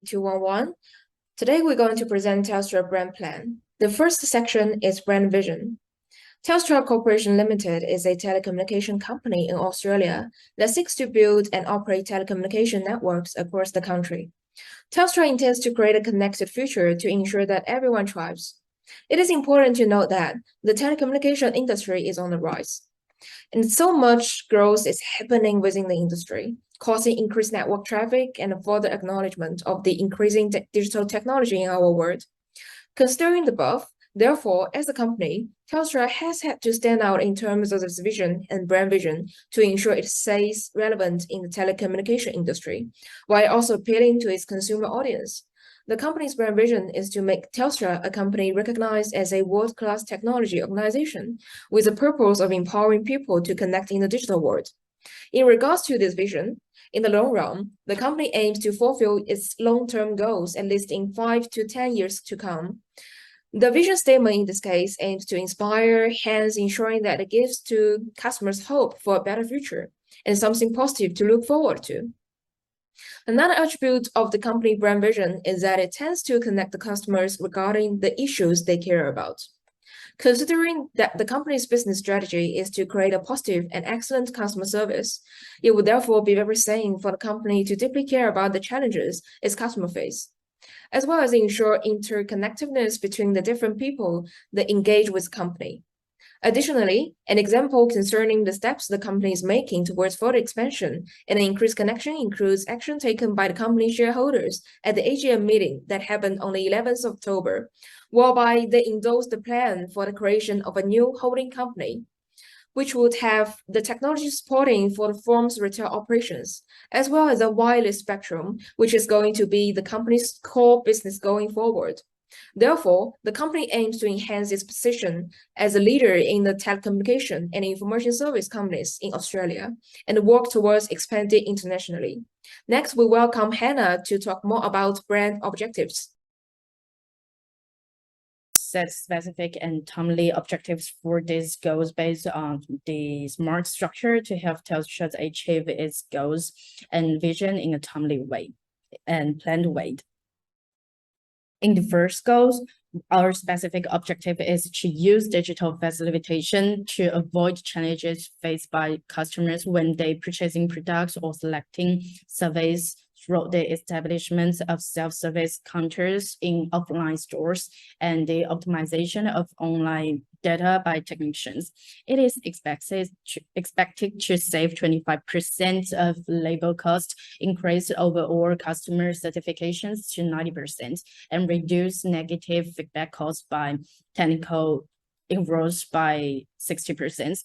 211. Today we're going to present Telstra brand plan. The first section is brand vision. Telstra Corporation Limited is a telecommunication company in Australia that seeks to build and operate telecommunication networks across the country. Telstra intends to create a connected future to ensure that everyone thrives. It is important to note that the telecommunication industry is on the rise, and so much growth is happening within the industry, causing increased network traffic and a further acknowledgement of the increasing digital technology in our world. Considering the above, therefore, as a company, Telstra has had to stand out in terms of its vision and brand vision to ensure it stays relevant in the telecommunication industry, while also appealing to its consumer audience. The company's brand vision is to make Telstra a company recognized as a world-class technology organization with the purpose of empowering people to connect in the digital world. In regards to this vision, in the long run, the company aims to fulfill its long-term goals at least in 5 to 10 years to come. The vision statement in this case aims to inspire, hence ensuring that it gives to customers hope for a better future and something positive to look forward to. Another attribute of the company brand vision is that it tends to connect the customers regarding the issues they care about. Considering that the company's business strategy is to create a positive and excellent customer service, it would therefore be very saying for the company to deeply care about the challenges its customers face, as well as ensure interconnectedness between the different people that engage with the company. Additionally, an example concerning the steps the company is making towards further expansion and increased connection includes action taken by the company shareholders at the AGM meeting that happened on the 11th of October, whereby they endorsed the plan for the creation of a new holding company, which would have the technology supporting for the firm's retail operations, as well as a wireless spectrum, which is going to be the company's core business going forward. Therefore, the company aims to enhance its position as a leader in the telecommunication and information service companies in Australia and work towards expanding internationally. Next, we welcome Hannah to talk more about brand objectives. Set specific and timely objectives for these goals based on the smart structure to help Telstra achieve its goals and vision in a timely way and planned way. In the first goal, our specific objective is to use digital facilitation to avoid challenges faced by customers when they purchasing products or selecting service through the establishment of self-service counters in offline stores and the optimization of online data by technicians. It is expected to save 25% of labor cost, increase overall customer certifications to 90%, and reduce negative feedback caused by technical errors by 60%,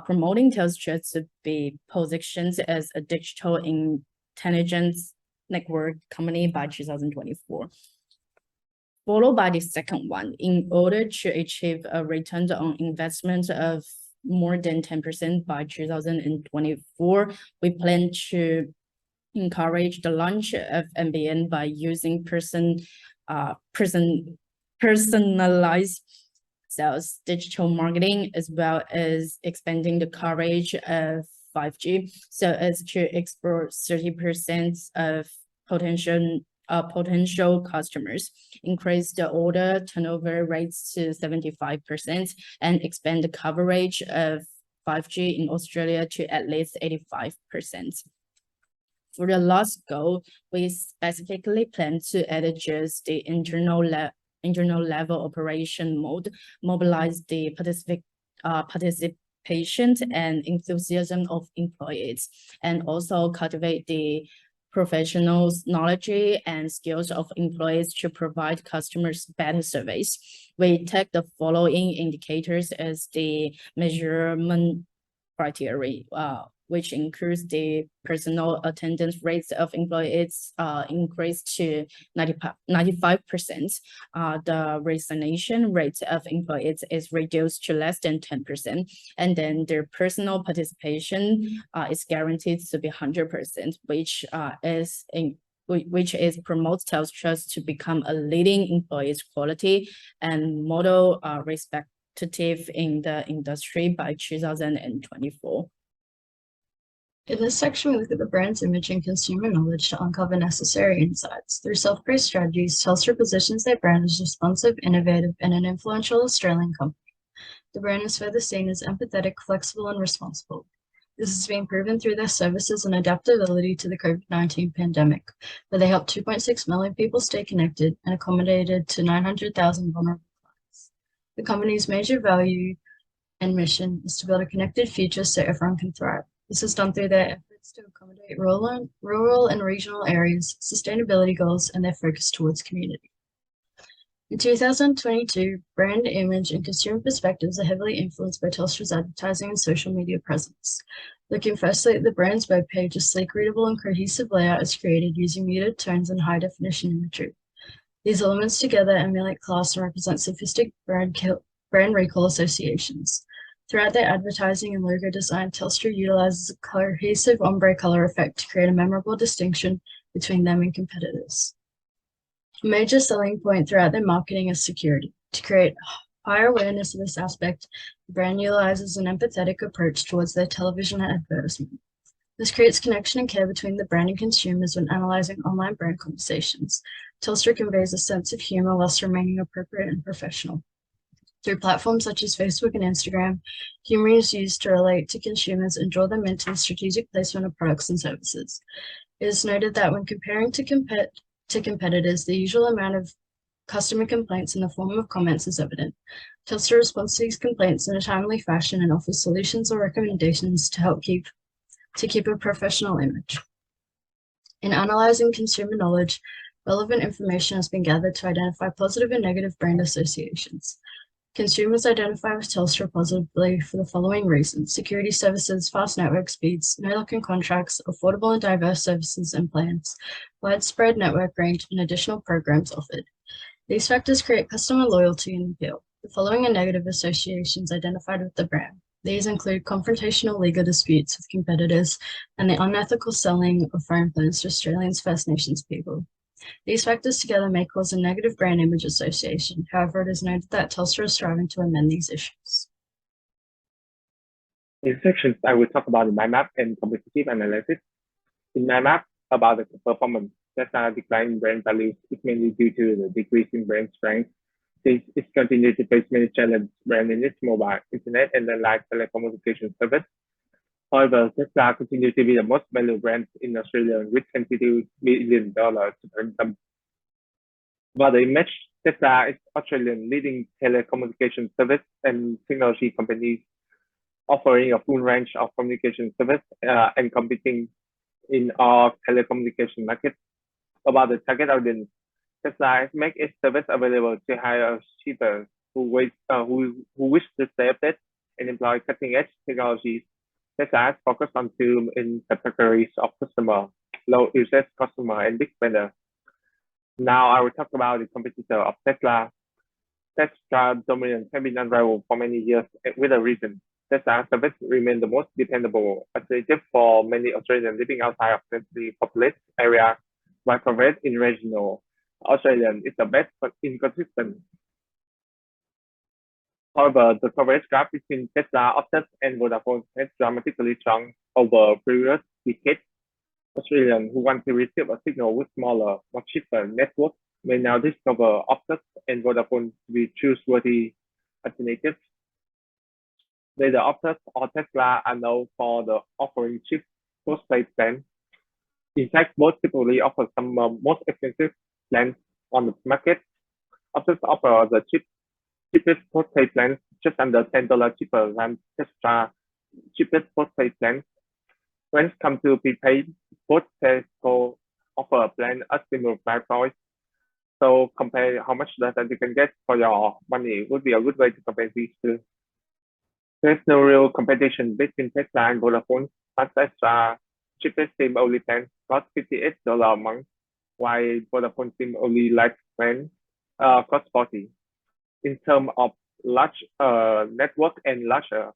promoting Telstra to be positioned as a digital intelligence network company by 2024. Followed by the second one, in order to achieve a return on investment of more than 10% by 2024, we plan to encourage the launch of NBN by using personalized sales, digital marketing, as well as expanding the coverage of 5G, so as to explore 30% of potential customers, increase the order turnover rates to 75%, and expand the coverage of 5G in Australia to at least 85%. For the last goal, we specifically plan to adjust the internal level operation mode, mobilize the participation and enthusiasm of employees, and also cultivate the professional knowledge and skills of employees to provide customers better service. We take the following indicators as the measurement criteria, which includes the personal attendance rates of employees increased to 95%. The resignation rate of employees is reduced to less than 10%, and then their personal participation is guaranteed to be 100%, which promotes Telstra to become a leading employees quality and model respective in the industry by 2024. In this section, we look at the brand's image and consumer knowledge to uncover necessary insights. Through self-praise strategies, Telstra positions their brand as responsive, innovative, and an influential Australian company. The brand is further seen as empathetic, flexible, and responsible. This has been proven through their services and adaptability to the COVID-19 pandemic, where they helped 2.6 million people stay connected and accommodated to 900,000 vulnerable clients. The company's major value and mission is to build a connected future so everyone can thrive. This is done through their efforts to accommodate rural and regional areas, sustainability goals, and their focus towards community. In 2022, brand image and consumer perspectives are heavily influenced by Telstra's advertising and social media presence. Looking firstly at the brand's webpage, a sleek, readable, and cohesive layout is created using muted tones and high-definition imagery. These elements together emulate class and represent sophisticated brand recall associations. Throughout their advertising and logo design, Telstra utilizes a cohesive ombre color effect to create a memorable distinction between them and competitors. A major selling point throughout their marketing is security. To create higher awareness of this aspect, the brand utilizes an empathetic approach towards their television advertisement. This creates connection and care between the brand and consumers when analyzing online brand conversations. Telstra conveys a sense of humor whilst remaining appropriate and professional. Through platforms such as Facebook and Instagram, humor is used to relate to consumers and draw them into the strategic placement of products and services. It is noted that when comparing to competitors, the usual amount of customer complaints in the form of comments is evident. Telstra responds to these complaints in a timely fashion and offers solutions or recommendations to help keep a professional image. In analyzing consumer knowledge, relevant information has been gathered to identify positive and negative brand associations. Consumers identify with Telstra positively for the following reasons: security services, fast network speeds, no lock-in contracts, affordable and diverse services and plans, widespread network range, and additional programs offered. These factors create customer loyalty and appeal. The following are negative associations identified with the brand. These include confrontational legal disputes with competitors and the unethical selling of phone plans to Australians, First Nations people. These factors together may cause a negative brand image association. However, it is noted that Telstra is striving to amend these issues. In sections, I will talk about the mind map and competitive analysis. In mind map, about the performance, Tesla decline in brand value is mainly due to the decrease in brand strength, since it continues to face many challenges brand in its mobile, internet, and the live telecommunication service. However, Tesla continues to be the most valued brand in Australia with $22 billion per income. About the image, Tesla is Australian leading telecommunication service and technology companies offering a full range of communication service and competing in all telecommunication markets. About the target audience, Tesla makes its service available to higher achievers who wish to stay updated and employ cutting-edge technologies. Tesla is focused on two main categories of customer: low usage customer and big spender. Now I will talk about the competitor of Tesla. Tesla dominance has been unrivaled for many years with a reason. Tesla service remains the most dependable alternative for many Australians living outside of densely populated areas, while coverage in regional Australian is the best but inconsistent. However, the coverage gap between Tesla, Optus, and Vodafone has dramatically shrunk over previous decades. Australians who want to receive a signal with smaller, more cheaper networks may now discover Optus and Vodafone to be trustworthy alternatives. Whether Optus or Tesla are known for the offering cheap postpaid plans. In fact, both typically offer some most expensive plans on the market. Optus offers the cheapest postpaid plans, just under $10 cheaper than Tesla cheapest postpaid plans. When it comes to prepaid, both telcos offer a plan at similar price point. So compare how much data you can get for your money would be a good way to compare these two. There's no real competition between Tesla and Vodafone, but Tesla cheapest SIM-only plan costs $58 a month, while Vodafone SIM-only life plan costs $40. In terms of large network and larger,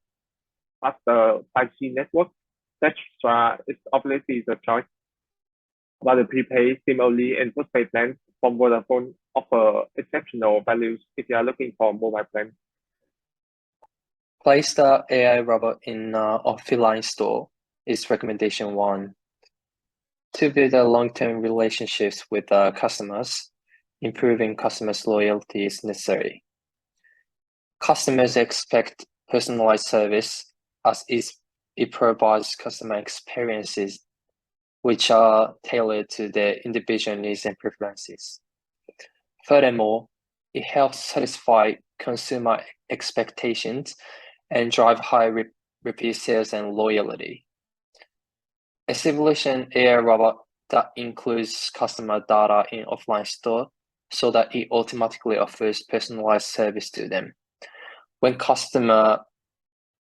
faster 5G network, Tesla is obviously the choice. But the prepaid, SIM-only, and postpaid plans from Vodafone offer exceptional values if you are looking for a mobile plan. Place the AI robot in an offline store. is recommendation 1. To build a long-term relationships with customers, improving customers' loyalty is necessary. Customers expect personalized service as it provides customer experiences which are tailored to their individual needs and preferences. Furthermore, it helps satisfy consumer expectations and drive high repeat sales and loyalty. Establish an AI robot that includes customer data in offline store so that it automatically offers personalized service to them when customer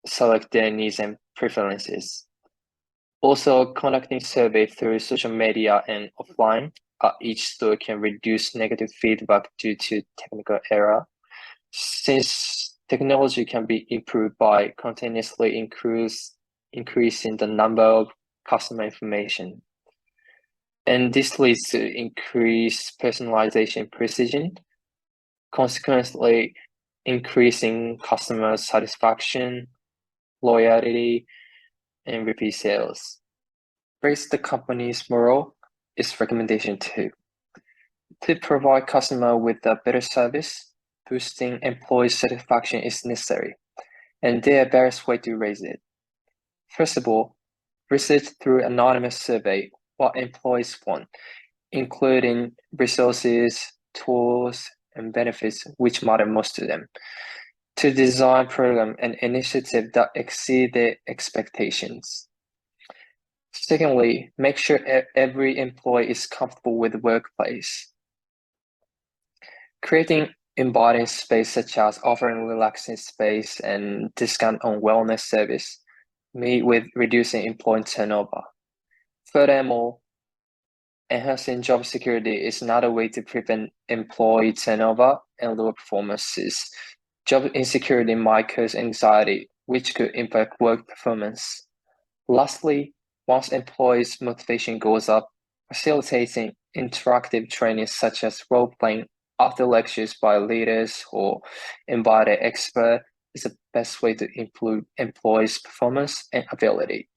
select their needs and preferences. Also, conducting survey through social media and offline at each store can reduce negative feedback due to technical error, since technology can be improved by continuously increasing the number of customer information. And this leads to increased personalization precision, consequently increasing customer satisfaction, loyalty, and repeat sales. Raise the company's morale is recommendation 2. To provide customer with a better service, boosting employee satisfaction is necessary, and there are various ways to raise it. First of all, research through anonymous survey what employees want, including resources, tools, and benefits which matter most to them, to design program and initiative that exceed their expectations. Secondly, make sure every employee is comfortable with the workplace. Creating inviting space such as offering relaxing space and discount on wellness service, with reducing employee turnover. Furthermore, enhancing job security is another way to prevent employee turnover and lower performances. Job insecurity might cause anxiety, which could impact work performance. Lastly, once employees' motivation goes up, facilitating interactive training such as role-playing after lectures by leaders or invited expert is the best way to improve employees' performance and ability.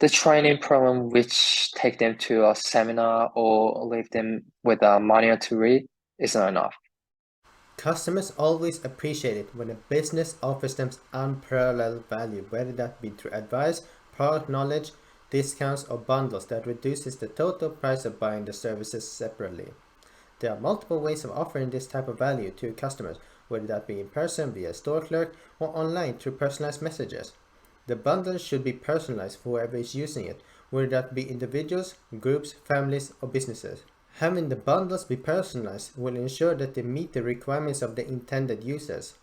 The training program which take them to a seminar or leave them with a manual to read is not enough. Customers always appreciate it when a business offers them unparalleled value, whether that be through advice, product knowledge, discounts, or bundles that reduces the total price of buying the services separately. There are multiple ways of offering this type of value to customers, whether that be in person via store clerk or online through personalized messages. The bundle should be personalized for whoever is using it, whether that be individuals, groups, families, or businesses. Having the bundles be personalized will ensure that they meet the requirements of the intended users.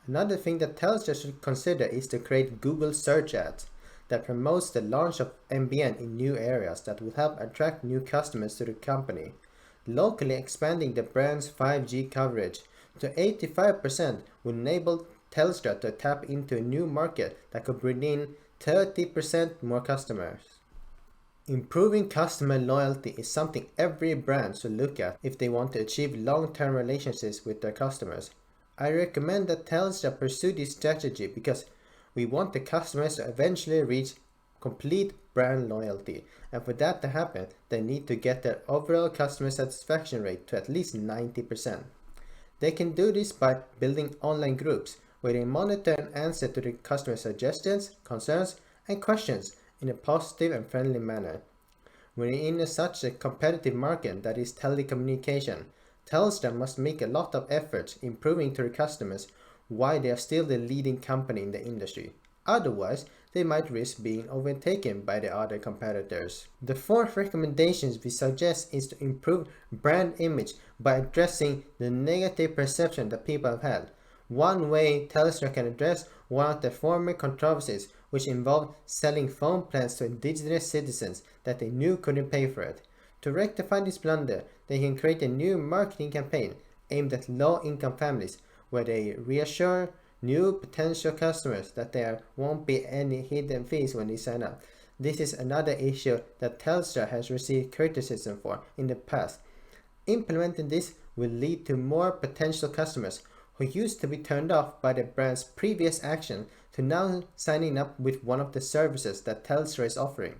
Another thing that Telstra should consider is to create Google search ads that promotes the launch of NBN in new areas that will help attract new customers to the company. Locally expanding the brand's 5G coverage to 85% will enable Telstra to tap into a new market that could bring in 30% more customers. Improving customer loyalty is something every brand should look at if they want to achieve long-term relationships with their customers. I recommend that Telstra pursue this strategy because we want the customers to eventually reach complete brand loyalty, and for that to happen, they need to get their overall customer satisfaction rate to at least 90%. They can do this by building online groups where they monitor and answer to the customer suggestions, concerns, and questions in a positive and friendly manner. We're in such a competitive market that is telecommunication. Telstra must make a lot of efforts improving to their customers why they are still the leading company in the industry. Otherwise, they might risk being overtaken by the other competitors. The fourth recommendation we suggest is to improve brand image by addressing the negative perception that people have had. One way Telstra can address one of the former controversies, which involved selling phone plans to indigenous citizens that they knew couldn't pay for it. To rectify this blunder, they can create a new marketing campaign aimed at low-income families, where they reassure new potential customers that there won't be any hidden fees when they sign up. This is another issue that Telstra has received criticism for in the past. Implementing this will lead to more potential customers who used to be turned off by the brand's previous action to now signing up with one of the services that Telstra is offering.